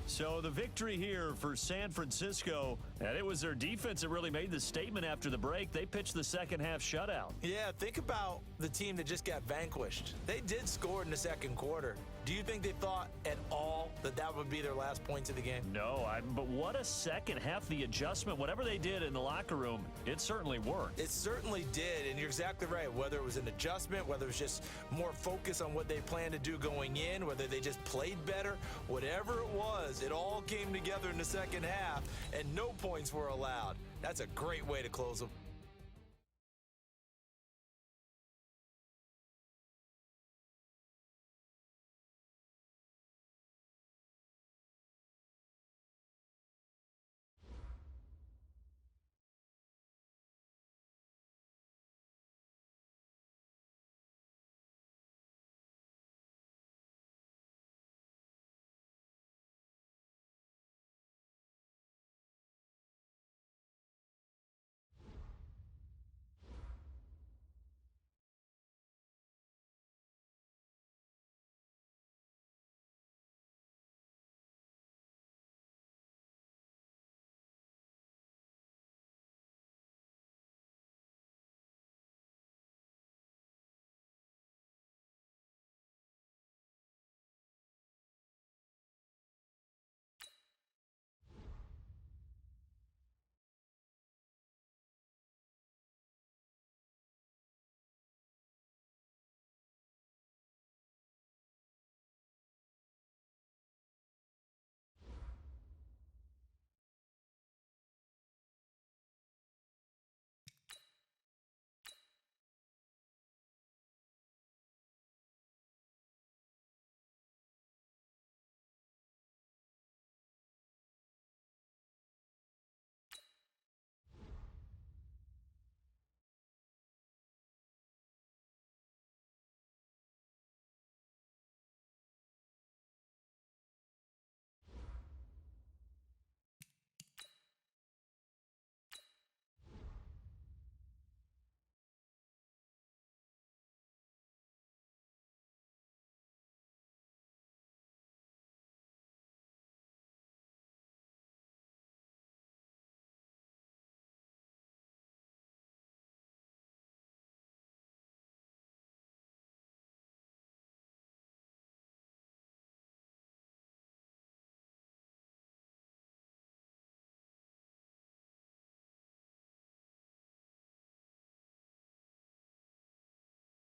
So the victory here for San Francisco, and it was their defense that really made the statement after the break. They pitched the second half shutout. Yeah, think about the team that just got vanquished. They did score in the second quarter. Do you think they thought at all that that would be their last points of the game? No, but what a second half. The adjustment, whatever they did in the locker room, it certainly worked. It certainly did, and you're exactly right. Whether it was an adjustment, whether it was just more focus on what they planned to do going in, whether they just played better, whatever it was, it all came together in the second half, and no points were allowed. That's a great way to close them.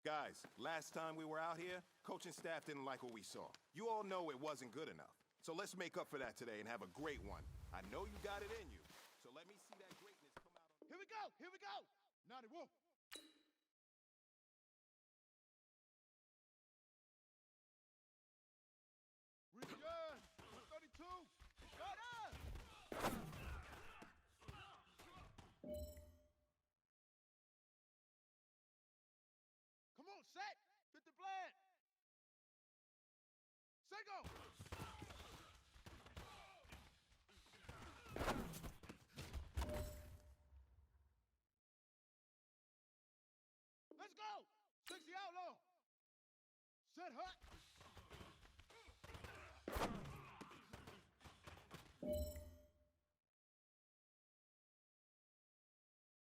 Guys, last time we were out here, coaching staff didn't like what we saw. You all know it wasn't good enough. So let's make up for that today and have a great one. I know you got it in you. So let me see that greatness come out. Here we go! Here we go! Naughty wolf! Regan! 132! Shut up! Come on, set! Fit the plan! Set go! Let's go! 60 outlaw! Set hut!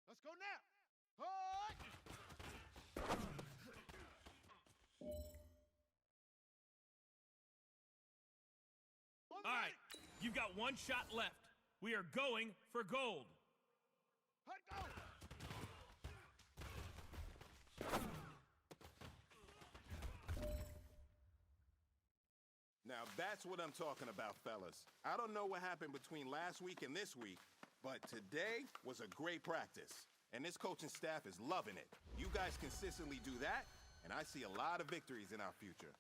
Let's go now! Hut! All right, you've got one shot left. We are going for gold. Hut go! Now that's what I'm talking about, fellas. I don't know what happened between last week and this week, but today was a great practice. And this coaching staff is loving it. You guys consistently do that, and I see a lot of victories in our future.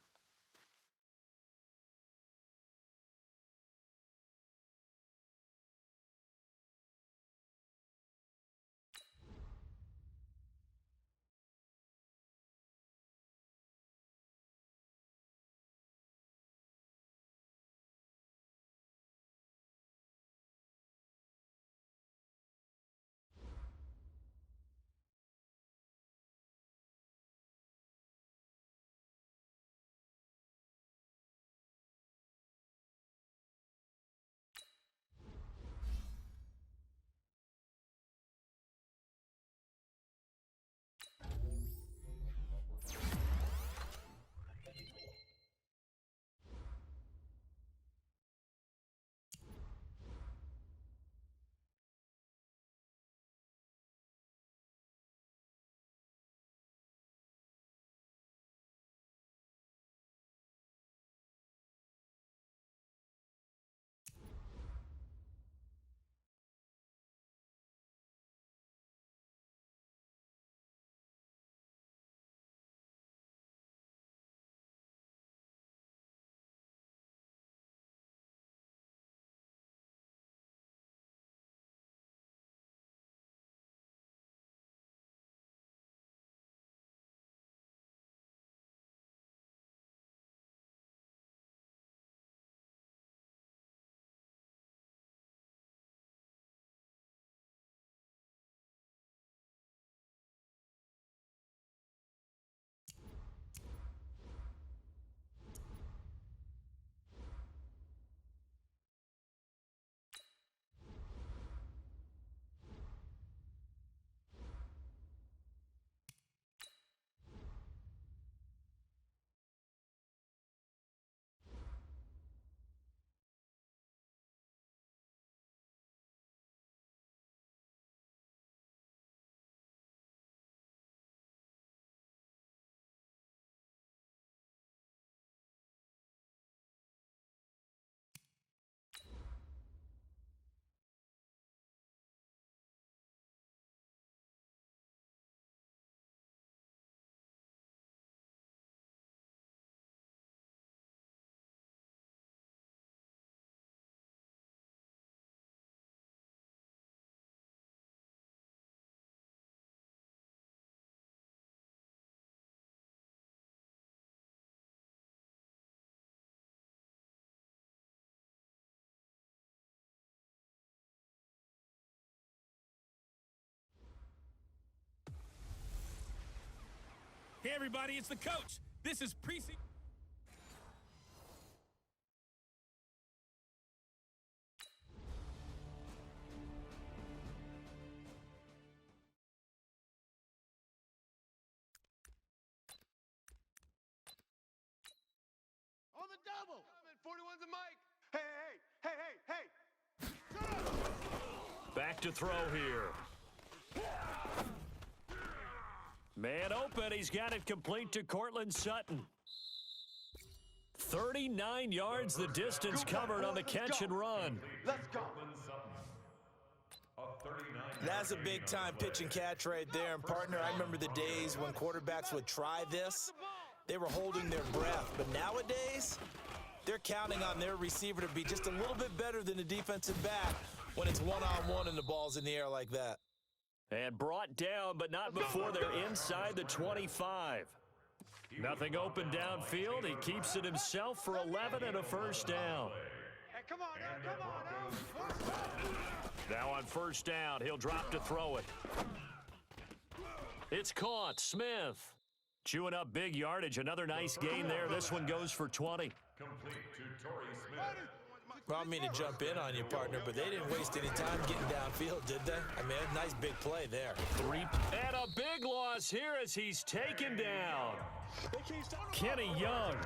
Hey, everybody, it's the coach. This is preseason. On the double. 41's a mic. Hey. Back to throw here. Man open. He's got it complete to Cortland Sutton. 39 yards the distance covered on the catch and run. Let's go. That's a big-time pitch and catch right there. And, partner, I remember the days when quarterbacks would try this. They were holding their breath. But nowadays, they're counting on their receiver to be just a little bit better than the defensive back when it's one-on-one and the ball's in the air like that. And brought down, but not before they're inside the 25. Nothing open downfield. He keeps it himself for 11 and a first down. Hey, come on. Now on first down, he'll drop to throw it. It's caught. Smith chewing up big yardage. Another nice gain there. This one goes for 20. Well, I mean to jump in on you, partner, but they didn't waste any time getting downfield, did they? I mean, a nice big play there. And a big loss here as he's taken down. Kenny Young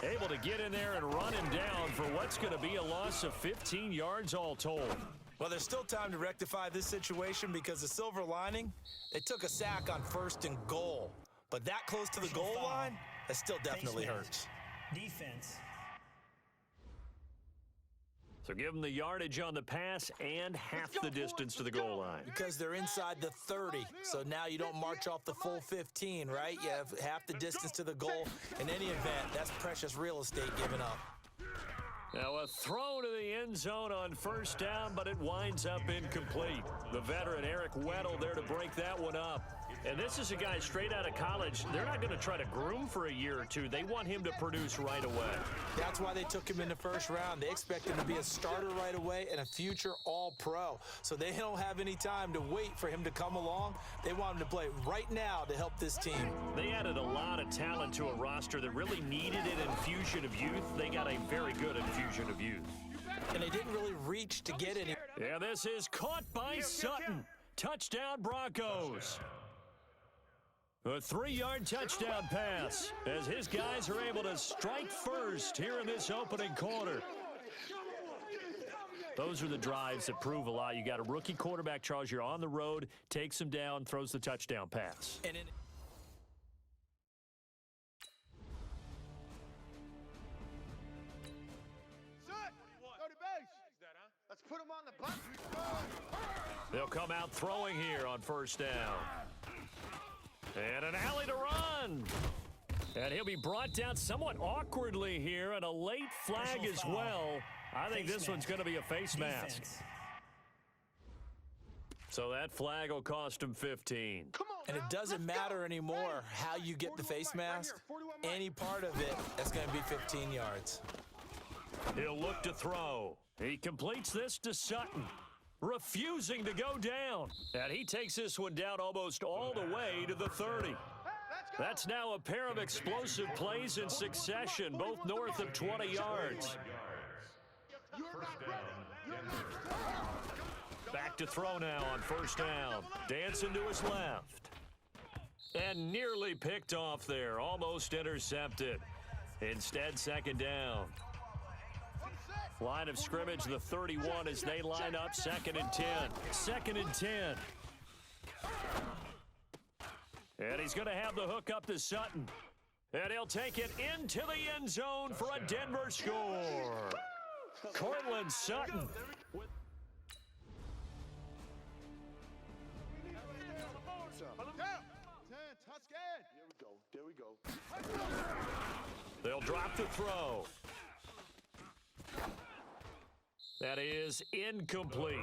able to get in there and run him down for what's going to be a loss of 15 yards all told. Well, there's still time to rectify this situation because the silver lining, they took a sack on 1st and goal. But that close to the goal line, that still definitely hurts. Defense. So give them the yardage on the pass and half the distance to the goal line. Because they're inside the 30, so now you don't march off the full 15, right? You have half the distance to the goal. In any event, that's precious real estate given up. Now a throw to the end zone on first down, but it winds up incomplete. The veteran Eric Weddle there to break that one up. And this is a guy straight out of college. They're not going to try to groom for a year or two. They want him to produce right away. That's why they took him in the first round. They expect him to be a starter right away and a future All-Pro. So they don't have any time to wait for him to come along. They want him to play right now to help this team. They added a lot of talent to a roster that really needed an infusion of youth. They got a very good infusion of youth. And they didn't really reach to get any. Yeah, this is caught by Sutton. Touchdown, Broncos. A 3-yard touchdown pass as his guys are able to strike first here in this opening quarter. Those are the drives that prove a lot. You got a rookie quarterback, Charles. You're on the road, takes him down, throws the touchdown pass. And in Go to base. Let's put him on the button. They'll come out throwing here on first down. And an alley to run. And he'll be brought down somewhat awkwardly here, and a late flag as well. I think this one's going to be a face mask. So that flag will cost him 15. Come on, And it doesn't matter anymore how you get the face mask. Any part of it, that's going to be 15 yards. He'll look to throw. He completes this to Sutton, refusing to go down. And he takes this one down almost all the way to the 30. That's now a pair of explosive plays in succession, both north of 20 yards. Back to throw now on first down. Dancing to his left. And nearly picked off there, almost intercepted. Instead, second down. Line of scrimmage, the 31 as they line up, 2nd and 10. 2nd and 10. And he's going to have the hook up to Sutton. And he'll take it into the end zone for a Denver score. Cortland Sutton. There we go. They'll drop the throw. That is incomplete.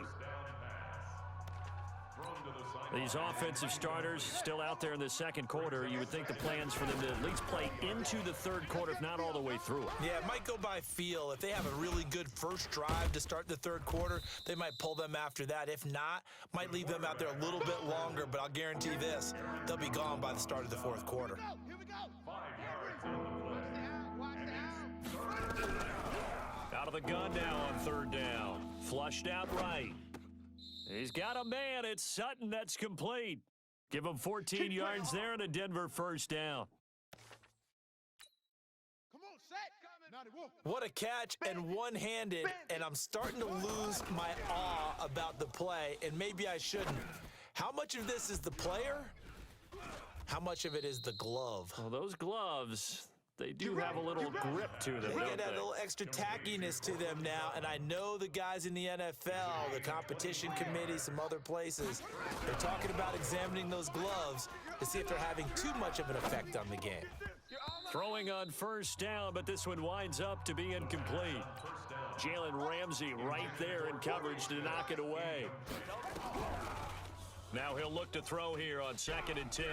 Thrown to the side. These offensive starters still out there in the second quarter. You would think the plans for them to at least play into the third quarter, if not all the way through it. Yeah, it might go by feel. If they have a really good first drive to start the third quarter, they might pull them after that. If not, might leave them out there a little bit longer, but I'll guarantee this, they'll be gone by the start of the fourth quarter. Here we go. Watch the out. Out of the gun now on third down. Flushed out right. He's got a man. It's Sutton that's complete. Give him 14 yards there and a Denver first down. Come on, set. What a catch and one-handed, and I'm starting to lose my awe about the play, and maybe I shouldn't. How much of this is the player? How much of it is the glove? Well, those gloves, they do have a little grip to them, They don't get that they? little extra tackiness to them now, and I know the guys in the NFL, the competition committee, some other places, they're talking about examining those gloves to see if they're having too much of an effect on the game. Throwing on first down, but this one winds up to be incomplete. Jalen Ramsey right there in coverage to knock it away. Now he'll look to throw here on 2nd and 10.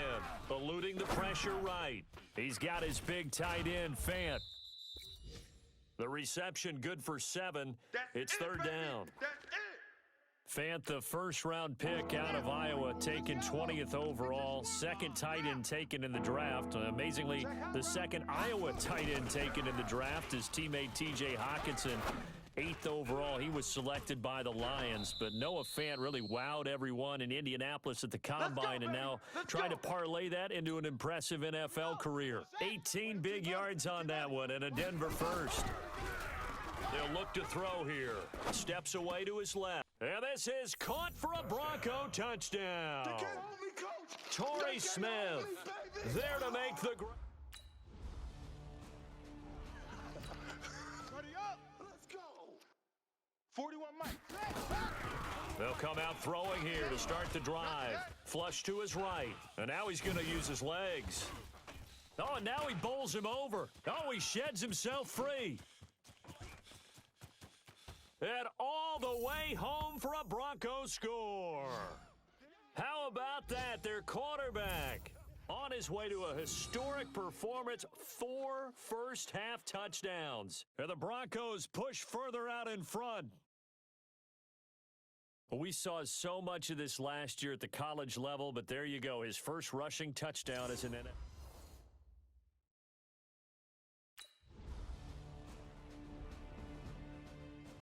Eluding the pressure right. He's got his big tight end, Fant. The reception good for 7. It's third down. Fant, the first-round pick out of Iowa, taken 20th overall. Second tight end taken in the draft. Amazingly, the second Iowa tight end taken in the draft is teammate T.J. Hawkinson. 8th overall, he was selected by the Lions, but Noah Fant really wowed everyone in Indianapolis at the Combine and now trying to parlay that into an impressive NFL career. 18 big yards on that one and a Denver first. They'll look to throw here. Steps away to his left. And this is caught for a Bronco touchdown. Torrey Smith there to make the... Ready up. Let's go. 41 Mike. They'll come out throwing here to start the drive. Flush to his right. And now he's going to use his legs. Oh, and now he bowls him over. Oh, he sheds himself free. And all the way home for a Broncos score. How about that? Their quarterback on his way to a historic performance, 4 first-half touchdowns. And the Broncos push further out in front. We saw so much of this last year at the college level, but there you go. His first rushing touchdown as an NFL.